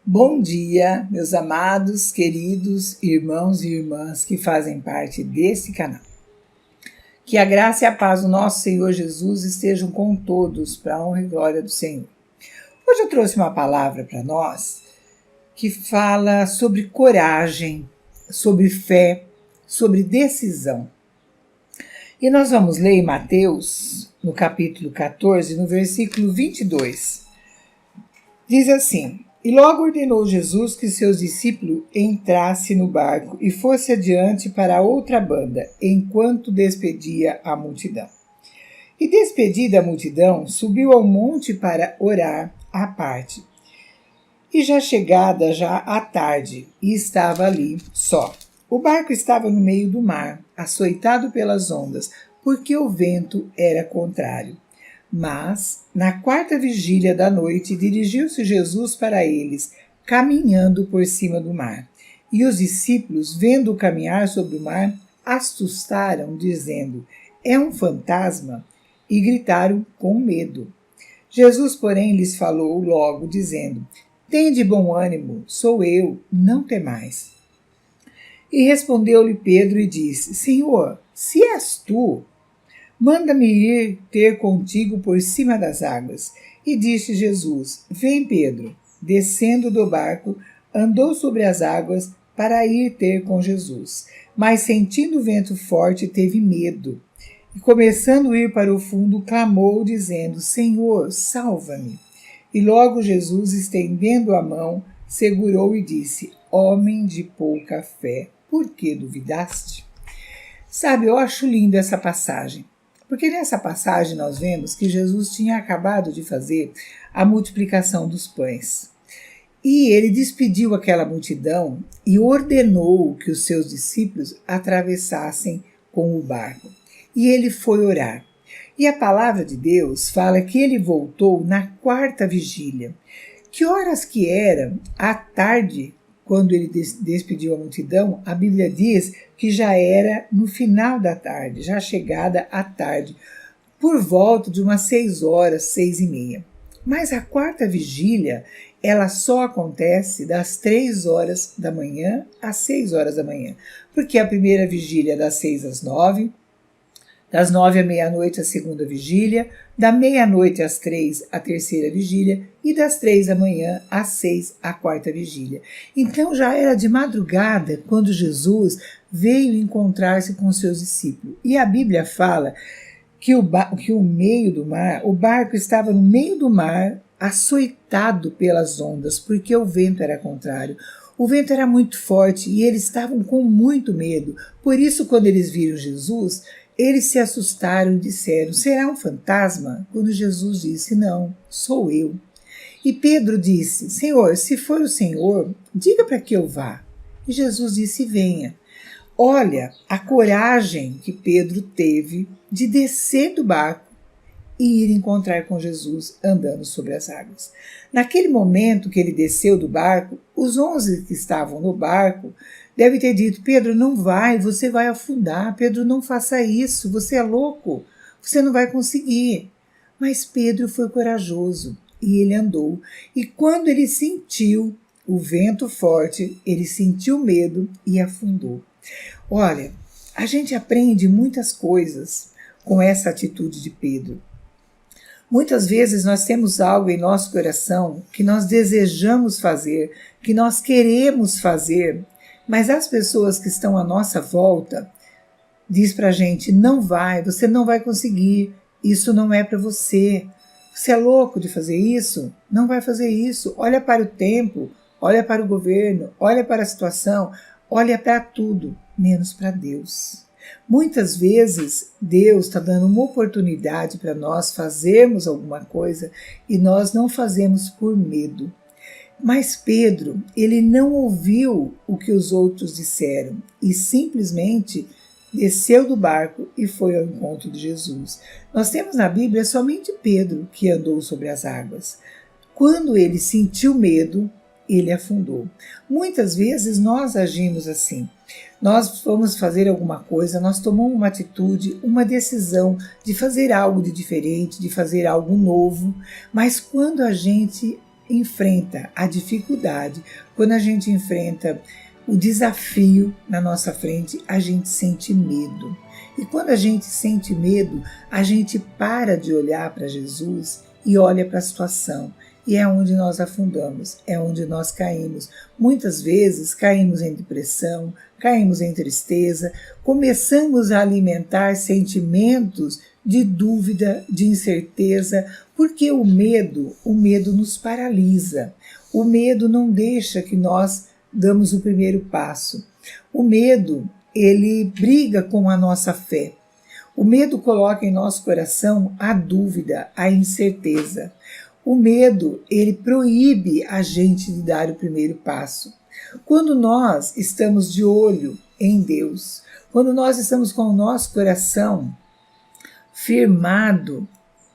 Bom dia, meus amados, queridos irmãos e irmãs que fazem parte desse canal. Que a graça e a paz do nosso Senhor Jesus estejam com todos, para a honra e glória do Senhor. Hoje eu trouxe uma palavra para nós que fala sobre coragem, sobre fé, sobre decisão. E nós vamos ler em Mateus, no capítulo 14, no versículo 22. Diz assim: E logo ordenou Jesus que seus discípulos entrassem no barco e fosse adiante para a outra banda, enquanto despedia a multidão. E despedida a multidão, subiu ao monte para orar à parte. E já chegada a tarde, e estava ali só. O barco estava no meio do mar, açoitado pelas ondas, porque o vento era contrário. Mas, na quarta vigília da noite, dirigiu-se Jesus para eles, caminhando por cima do mar. E os discípulos, vendo-o caminhar sobre o mar, assustaram, dizendo: É um fantasma! E gritaram com medo. Jesus, porém, lhes falou logo, dizendo: Tende bom ânimo, sou eu, não temais. E respondeu-lhe Pedro e disse: Senhor, se és tu, manda-me ir ter contigo por cima das águas. E disse Jesus: Vem, Pedro. Descendo do barco, andou sobre as águas para ir ter com Jesus. Mas, sentindo o vento forte, teve medo. E, começando a ir para o fundo, clamou, dizendo: Senhor, salva-me. E logo Jesus, estendendo a mão, segurou e disse: Homem de pouca fé, por que duvidaste? Sabe, eu acho linda essa passagem. Porque nessa passagem nós vemos que Jesus tinha acabado de fazer a multiplicação dos pães. E ele despediu aquela multidão e ordenou que os seus discípulos atravessassem com o barco. E ele foi orar. E a palavra de Deus fala que ele voltou na quarta vigília. Que horas que era? À tarde, quando ele despediu a multidão, a Bíblia diz que já era no final da tarde, já chegada à tarde, por volta de umas 6h, 6h30. Mas a quarta vigília, ela só acontece das 3h da manhã às 6h da manhã, porque a primeira vigília é das 6 às 9, das 9 à meia-noite a segunda vigília, da meia-noite às 3 a terceira vigília e das 3 da manhã às 6 a quarta vigília. Então já era de madrugada quando Jesus veio encontrar-se com seus discípulos. E a Bíblia fala que o meio do mar, o barco estava no meio do mar, açoitado pelas ondas, porque o vento era contrário. O vento era muito forte e eles estavam com muito medo. Por isso, quando eles viram Jesus, eles se assustaram e disseram: Será um fantasma? Quando Jesus disse: Não, sou eu. E Pedro disse: Senhor, se for o Senhor, diga para que eu vá. E Jesus disse: Venha. Olha a coragem que Pedro teve de descer do barco e ir encontrar com Jesus andando sobre as águas. Naquele momento que ele desceu do barco, os 11 que estavam no barco devem ter dito: Pedro, não vai, você vai afundar. Pedro, não faça isso, você é louco, você não vai conseguir. Mas Pedro foi corajoso e ele andou. E quando ele sentiu o vento forte, ele sentiu medo e afundou. Olha, a gente aprende muitas coisas com essa atitude de Pedro. Muitas vezes nós temos algo em nosso coração que nós desejamos fazer, que nós queremos fazer, mas as pessoas que estão à nossa volta diz pra gente: não vai, você não vai conseguir, isso não é para você. Você é louco de fazer isso? Não vai fazer isso. Olha para o tempo, olha para o governo, olha para a situação, olha para tudo, menos para Deus. Muitas vezes Deus está dando uma oportunidade para nós fazermos alguma coisa e nós não fazemos por medo. Mas Pedro, ele não ouviu o que os outros disseram e simplesmente desceu do barco e foi ao encontro de Jesus. Nós temos na Bíblia somente Pedro que andou sobre as águas. Quando ele sentiu medo, ele afundou. Muitas vezes nós agimos assim. Nós vamos fazer alguma coisa, nós tomamos uma atitude, uma decisão de fazer algo de diferente, de fazer algo novo, mas quando a gente enfrenta a dificuldade, quando a gente enfrenta o desafio na nossa frente, a gente sente medo. E quando a gente sente medo, a gente para de olhar para Jesus e olha para a situação. E é onde nós afundamos, é onde nós caímos. Muitas vezes caímos em depressão, caímos em tristeza, começamos a alimentar sentimentos de dúvida, de incerteza, porque o medo nos paralisa. O medo não deixa que nós damos o primeiro passo. O medo, ele briga com a nossa fé. O medo coloca em nosso coração a dúvida, a incerteza. O medo, ele proíbe a gente de dar o primeiro passo. Quando nós estamos de olho em Deus, quando nós estamos com o nosso coração firmado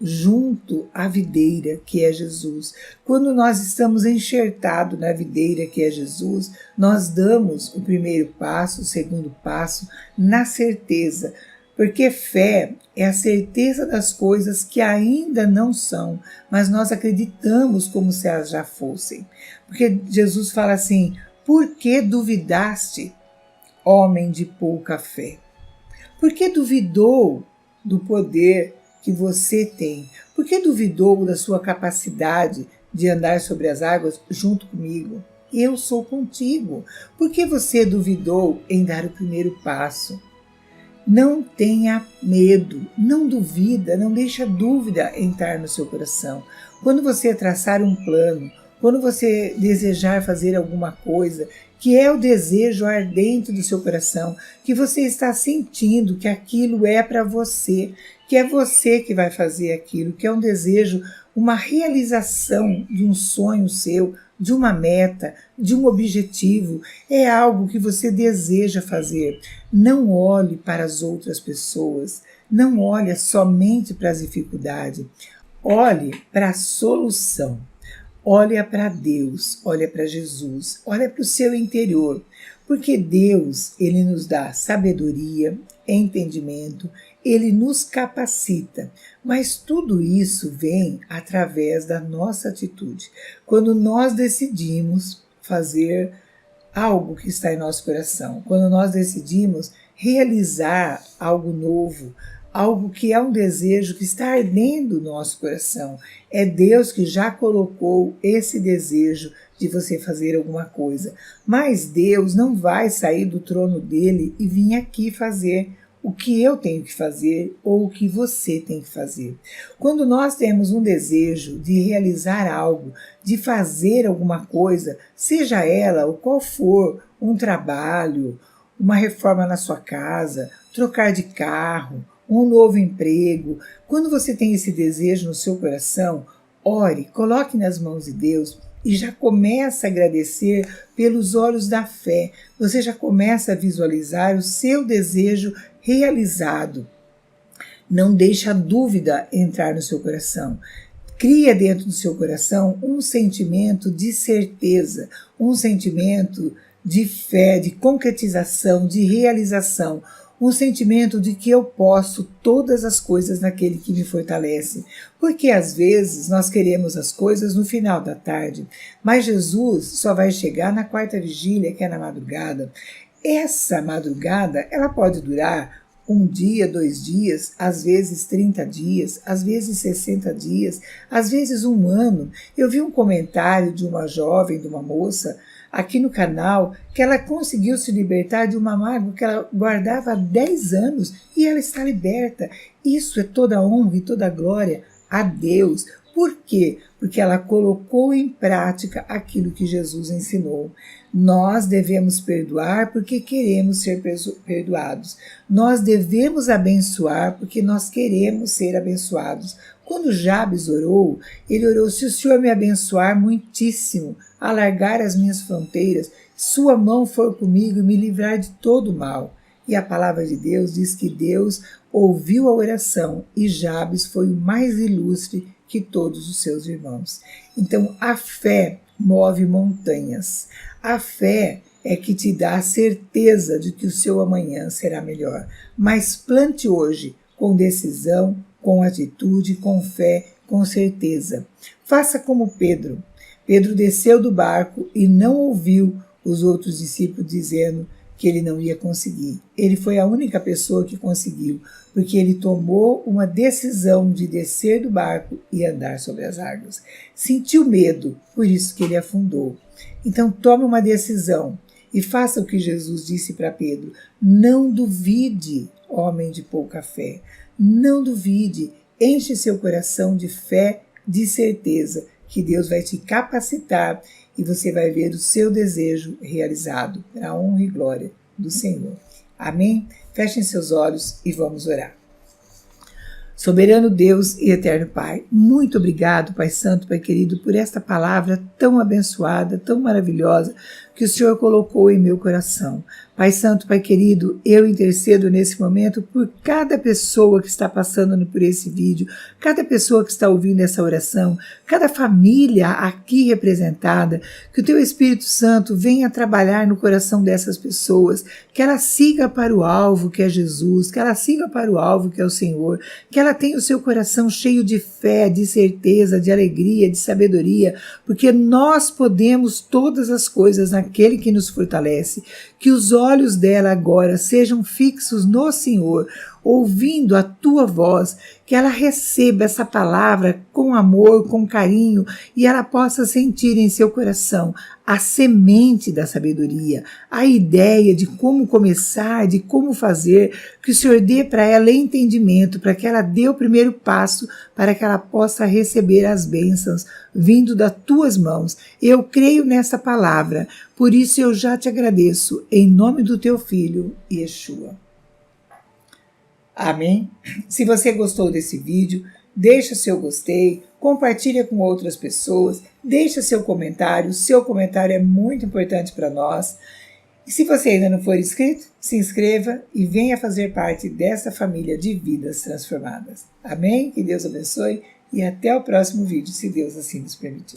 junto à videira que é Jesus, quando nós estamos enxertados na videira que é Jesus, nós damos o primeiro passo, o segundo passo, na certeza. Porque fé é a certeza das coisas que ainda não são, mas nós acreditamos como se elas já fossem. Porque Jesus fala assim: por que duvidaste, homem de pouca fé? Por que duvidou do poder que você tem? Por que duvidou da sua capacidade de andar sobre as águas junto comigo? Eu sou contigo. Por que você duvidou em dar o primeiro passo? Não tenha medo, não duvida, não deixa dúvida entrar no seu coração. Quando você traçar um plano, quando você desejar fazer alguma coisa, que é o desejo ardente do seu coração, que você está sentindo que aquilo é para você, que é você que vai fazer aquilo, que é um desejo, uma realização de um sonho seu, de uma meta, de um objetivo, é algo que você deseja fazer. Não olhe para as outras pessoas, não olhe somente para as dificuldades, olhe para a solução. Olha para Deus, olha para Jesus, olha para o seu interior, porque Deus, ele nos dá sabedoria, entendimento, ele nos capacita, mas tudo isso vem através da nossa atitude. Quando nós decidimos fazer algo que está em nosso coração, quando nós decidimos realizar algo novo, algo que é um desejo que está ardendo no nosso coração. É Deus que já colocou esse desejo de você fazer alguma coisa. Mas Deus não vai sair do trono dele e vir aqui fazer o que eu tenho que fazer ou o que você tem que fazer. Quando nós temos um desejo de realizar algo, de fazer alguma coisa, seja ela ou qual for, um trabalho, uma reforma na sua casa, trocar de carro, um novo emprego. Quando você tem esse desejo no seu coração, ore, coloque nas mãos de Deus e já começa a agradecer pelos olhos da fé. Você já começa a visualizar o seu desejo realizado. Não deixe a dúvida entrar no seu coração. Cria dentro do seu coração um sentimento de certeza, um sentimento de fé, de concretização, de realização, um sentimento de que eu posso todas as coisas naquele que me fortalece. Porque às vezes nós queremos as coisas no final da tarde, mas Jesus só vai chegar na quarta vigília, que é na madrugada. Essa madrugada, ela pode durar um dia, 2 dias, às vezes 30 dias, às vezes 60 dias, às vezes 1 ano. Eu vi um comentário de uma jovem, de uma moça, aqui no canal, que ela conseguiu se libertar de uma mágoa que ela guardava há 10 anos e ela está liberta. Isso é toda honra e toda glória a Deus. Por quê? Porque ela colocou em prática aquilo que Jesus ensinou. Nós devemos perdoar porque queremos ser perdoados. Nós devemos abençoar porque nós queremos ser abençoados. Quando Jabes orou, ele orou: se o Senhor me abençoar muitíssimo, alargar as minhas fronteiras, sua mão for comigo e me livrar de todo mal. E a palavra de Deus diz que Deus ouviu a oração e Jabes foi o mais ilustre que todos os seus irmãos. Então, a fé move montanhas. A fé é que te dá a certeza de que o seu amanhã será melhor. Mas plante hoje com decisão, com atitude, com fé, com certeza. Faça como Pedro. Pedro desceu do barco e não ouviu os outros discípulos dizendo que ele não ia conseguir. Ele foi a única pessoa que conseguiu, porque ele tomou uma decisão de descer do barco e andar sobre as águas. Sentiu medo, por isso que ele afundou. Então tome uma decisão e faça o que Jesus disse para Pedro. Não duvide, homem de pouca fé. Não duvide, enche seu coração de fé, de certeza que Deus vai te capacitar e você vai ver o seu desejo realizado, para a honra e glória do Senhor. Amém? Fechem seus olhos e vamos orar. Soberano Deus e eterno Pai, muito obrigado, Pai Santo, Pai querido, por esta palavra tão abençoada, tão maravilhosa, que o Senhor colocou em meu coração. Pai Santo, Pai querido, eu intercedo nesse momento por cada pessoa que está passando por esse vídeo, cada pessoa que está ouvindo essa oração, cada família aqui representada, que o Teu Espírito Santo venha trabalhar no coração dessas pessoas, que ela siga para o alvo que é Jesus, que ela siga para o alvo que é o Senhor, que ela tenha o seu coração cheio de fé, de certeza, de alegria, de sabedoria, porque nós podemos todas as coisas naquele que nos fortalece. Que os olhos dela agora sejam fixos no Senhor, ouvindo a Tua voz, que ela receba essa palavra com amor, com carinho, e ela possa sentir em seu coração a semente da sabedoria, a ideia de como começar, de como fazer, que o Senhor dê para ela entendimento, para que ela dê o primeiro passo, para que ela possa receber as bênçãos vindo das Tuas mãos. Eu creio nessa palavra, por isso eu já te agradeço, em nome do Teu Filho, Yeshua. Amém? Se você gostou desse vídeo, deixa seu gostei, compartilha com outras pessoas, deixa seu comentário é muito importante para nós. E se você ainda não for inscrito, se inscreva e venha fazer parte dessa família de vidas transformadas. Amém? Que Deus abençoe e até o próximo vídeo, se Deus assim nos permitir.